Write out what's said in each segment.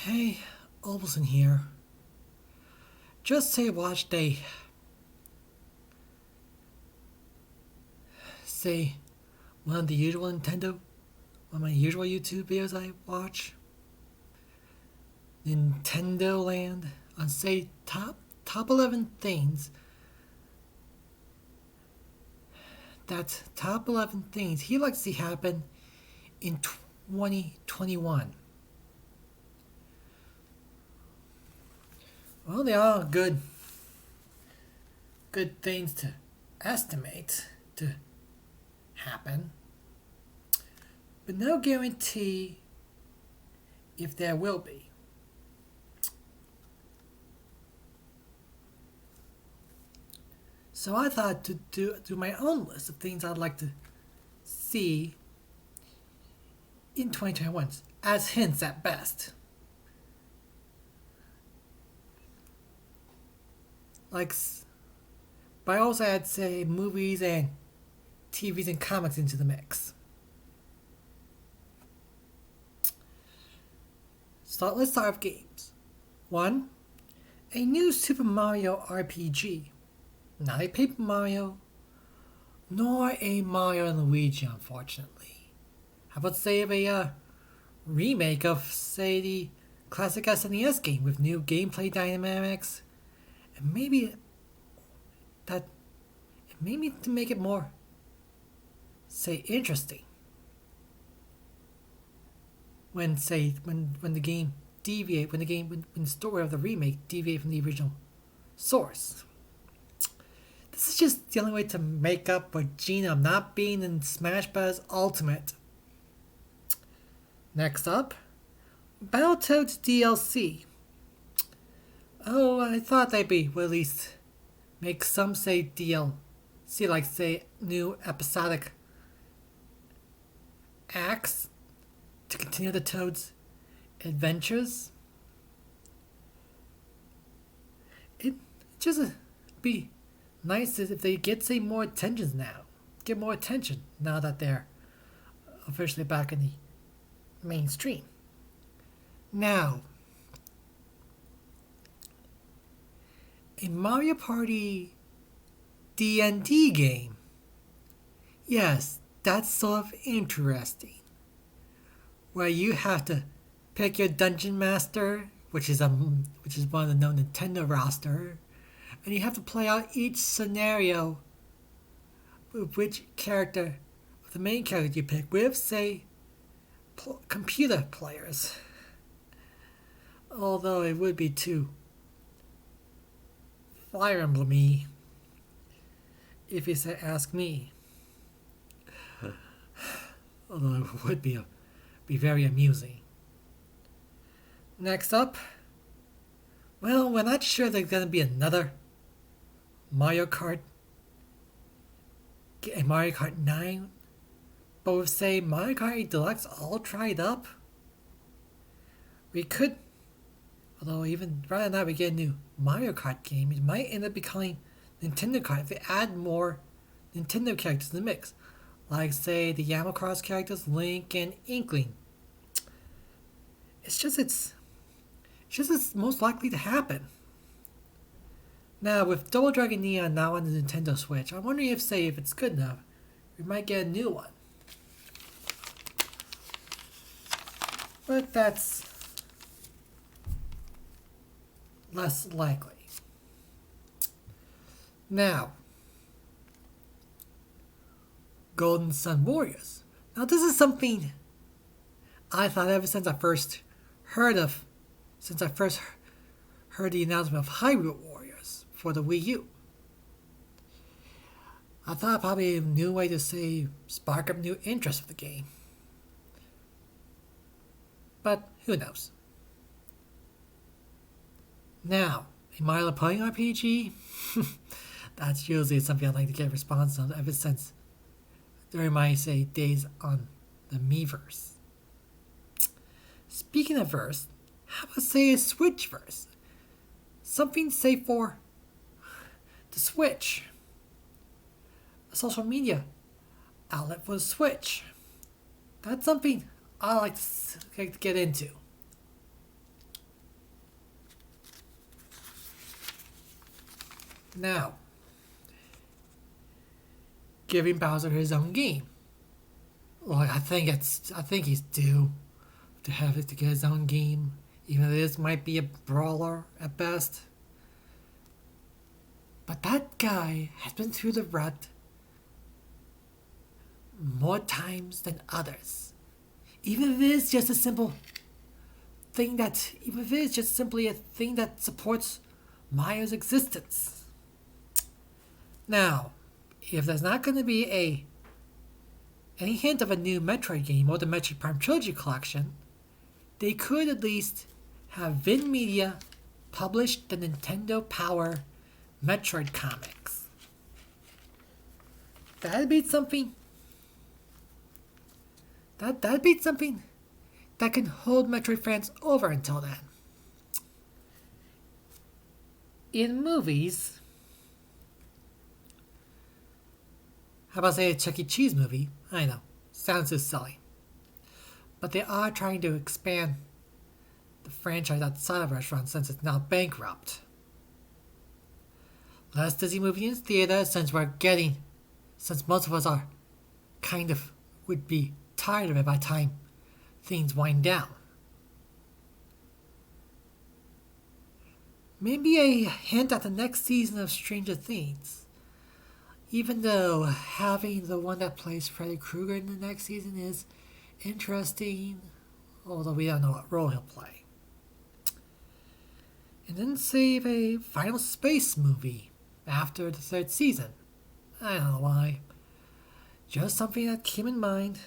Hey, Ovalsan here. Just say watch they say one of the usual one of my usual YouTube videos I watch. Nintendo Land on say top 11 things top 11 things he likes to see happen in 2021. Well, they are good things to estimate to happen, but no guarantee if there will be. So I thought to do my own list of things I'd like to see in 2021 as hints at best. Like, but I also add, say, movies and TVs and comics into the mix. So let's start with games. 1. A new Super Mario RPG. Not a Paper Mario, nor a Mario and Luigi, unfortunately. How about, say, a remake of, say, the classic SNES game with new gameplay dynamics, and maybe to make it more, say, interesting. When the game when the story of the remake deviate from the original source. This is just the only way to make up for Gina not being in Smash Bros. Ultimate. Next up, Battletoads DLC. Oh, I thought they'd be, well, at least make some, say, DLC, like, say, new episodic acts to continue the Toad's adventures. It just be nice if they get, say, more attention now. Get more attention now that they're officially back in the mainstream. Now, a Mario Party D&D game. Yes, that's sort of interesting. Where you have to pick your dungeon master, which is one of the known Nintendo roster, and you have to play out each scenario with which character, the main character you pick, with, say, computer players. Although it would be too Fire Emblem-y, if you ask me. Although it would be very amusing. Next up, well, we're not sure there's going to be another Mario Kart 9, but with, say, Mario Kart 8 Deluxe all tried up, we could, although even rather than that we get a new Mario Kart game, it might end up becoming Nintendo Kart if they add more Nintendo characters in the mix, like, say, the Yamacross characters, Link and Inkling. It's most likely to happen. Now, with Double Dragon Neon now on the Nintendo Switch, I'm wondering if it's good enough, we might get a new one. But that's less likely. Now, Golden Sun Warriors. Now, this is something I thought ever since I first heard the announcement of Hyrule Warriors for the Wii U. I thought probably a new way to, say, spark up new interest for the game. But who knows? Now, a Mario Party RPG? That's usually something I like to get a response on ever since during my, say, days on the Miiverse. Speaking of verse, how about, say, a Switch verse? Something, say, for the Switch. A social media outlet for the Switch. That's something I like to get into. Now, giving Bowser his own game. Well, I think he's due to have it to get his own game, even though this might be a brawler at best. But that guy has been through the rut more times than others. Even if it is just a simple thing that, even if it is just simply a thing that supports Mario's existence. Now, if there's not going to be any hint of a new Metroid game or the Metroid Prime Trilogy collection, they could at least have Vin Media publish the Nintendo Power Metroid comics. That'd be something. That'd be something that can hold Metroid fans over until then. In movies, how about say a Chuck E. Cheese movie? I know, sounds so silly. But they are trying to expand the franchise outside of restaurants since it's now bankrupt. Less Disney movie in theater since most of us are kind of would be tired of it by the time things wind down. Maybe a hint at the next season of Stranger Things. Even though having the one that plays Freddy Krueger in the next season is interesting, although we don't know what role he'll play. And then save a Final Space movie after the third season. I don't know why. Just something that came in mind.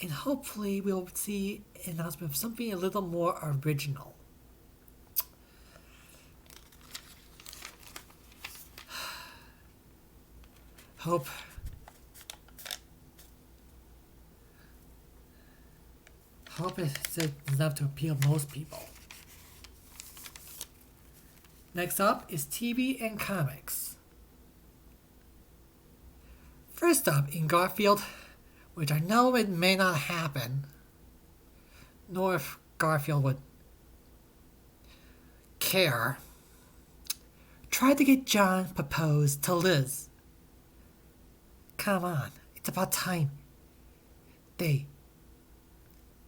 And hopefully we'll see an announcement of something a little more original. Hope it's enough to appeal most people. Next up is TV and comics. First up, in Garfield, which I know it may not happen, nor if Garfield would care, tried to get John proposed to Liz. Come on, it's about time they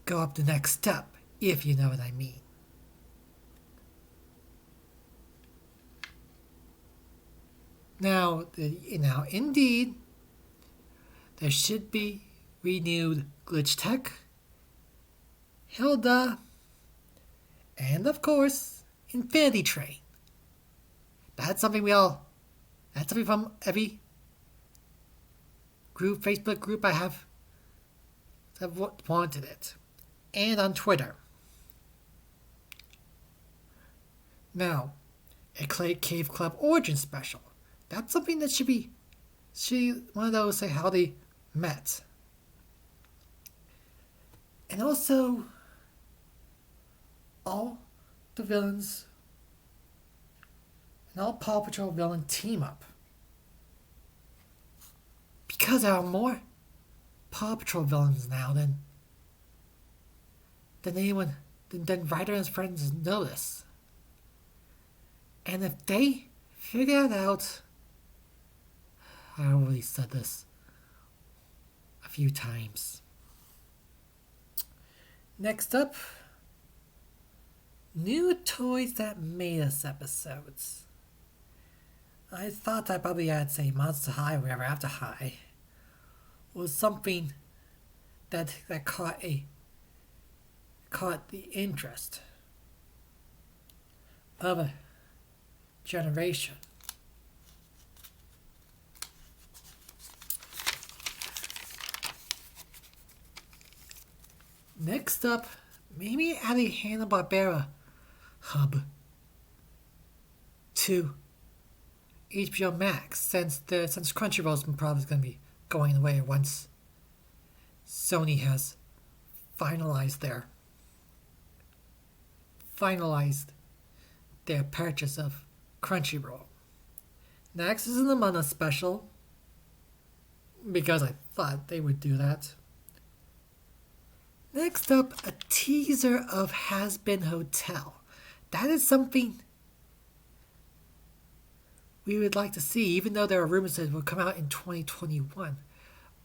go up the next step, if you know what I mean. Now, indeed, there should be renewed Glitch Tech, Hilda, and of course, Infinity Train. That's something from every Facebook group I have wanted it. And on Twitter. Now, a Clay Cave Club Origin Special. That's something that should be one of those, say, how they met. And also, all the villains and all Paw Patrol villain team up. Because there are more Paw Patrol villains now than Ryder and his friends notice. And if they figure it out, I already said this a few times. Next up, new Toys That Made Us episodes. I thought I'd probably add, say, Monster High or whatever after High was something that caught the interest of a generation. Next up, maybe add a Hanna-Barbera hub to HBO Max since Crunchyroll's probably going to be going away once Sony has finalized their purchase of Crunchyroll. Next is an Among Us special, because I thought they would do that. Next up, a teaser of Has Been Hotel. That is something we would like to see, even though there are rumors that it will come out in 2021.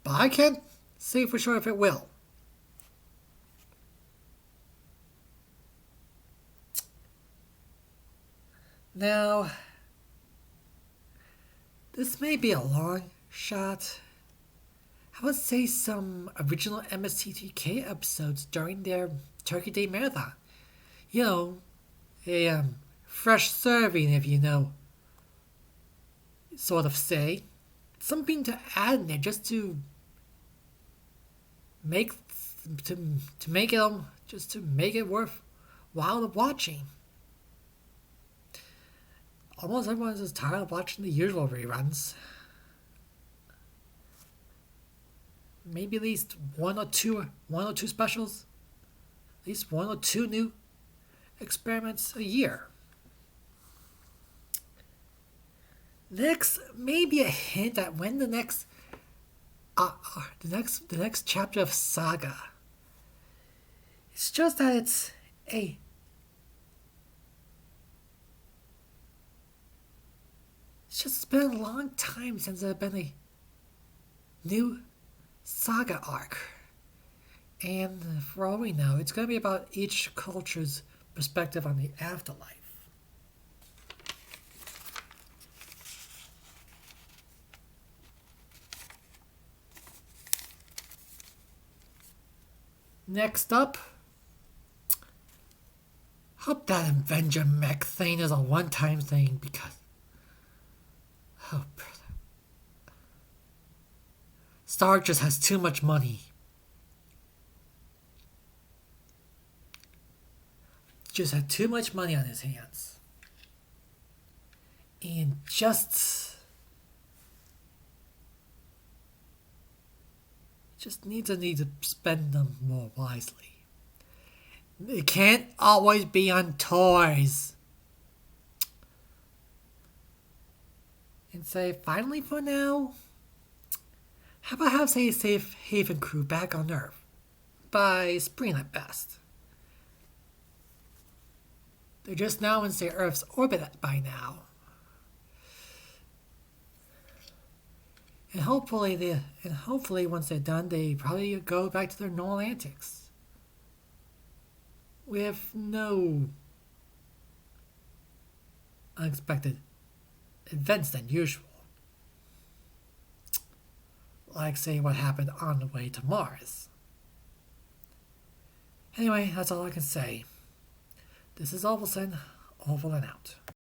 But I can't say for sure if it will. Now, this may be a long shot. I would say some original MST3K episodes during their Turkey Day Marathon. You know, a fresh serving, if you know, sort of say. Something to add in there just to make to make it just to make it worthwhile of watching. Almost everyone's just tired of watching the usual reruns. Maybe at least one or two specials. At least one or two new experiments a year. Next, maybe a hint at when the next chapter of Saga. It's just that it's just been a long time since there's been a new Saga arc. And for all we know, it's going to be about each culture's perspective on the afterlife. Next up, hope that Avenger mech thing is a one-time thing because, oh brother, Stark just has too much money. Just had too much money on his hands. And just needs to spend them more wisely. It can't always be on toys. And say, finally for now, how about have, say, a safe haven crew back on Earth? By spring at best. They're just now in, say, Earth's orbit by now. And hopefully once they're done, they probably go back to their normal antics. With no unexpected events than usual. Like, say, what happened on the way to Mars. Anyway, that's all I can say. This is Ovalsan, over and out.